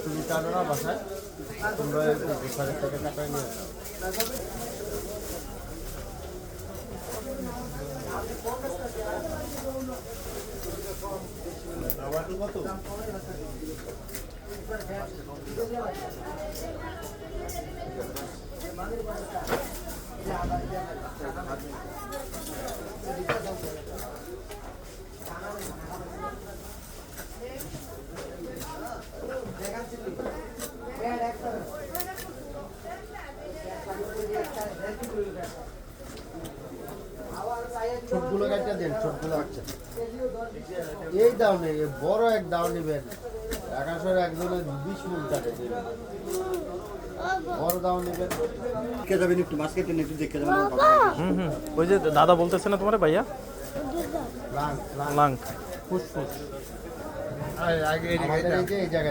তুমি টানো না বাসায়, তোমরা 5,000 টাকা কাটায় নিয়ে কত ছোটগুলো কাটটা দেন, ছোটগুলো আচ্ছা এই দাও নেই, বড় এক দাও নেবেন। আকাশের একজনে 20 মূল কাটে দেবেন, বড় দাও নেবেন। কে যাবেন একটু মাছ কেটে একটু দেখে যাবেন। ওই যে দাদা বলতেছে না তোমার ভাইয়া, লাং লাং ফুসফুস আগে এই জায়গায়